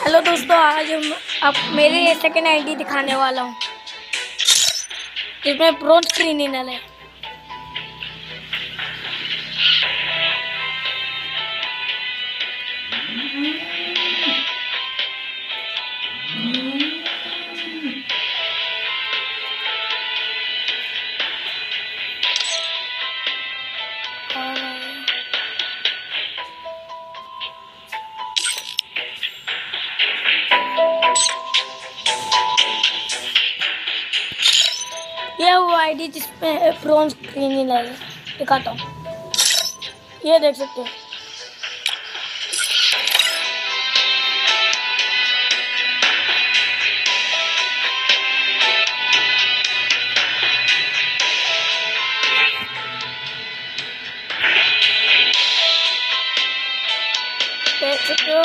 Hello दोस्तों, आज हम अब मेरी सेकंड आईडी दिखाने वाला हूँ जिसमें ब्रॉन्ज क्रिमिनल है। ये वो आईडी जिसमें ब्रॉन्ज क्रिमिनल है, दिखाता हूँ। ये देख सकते हो। देख सकते हो।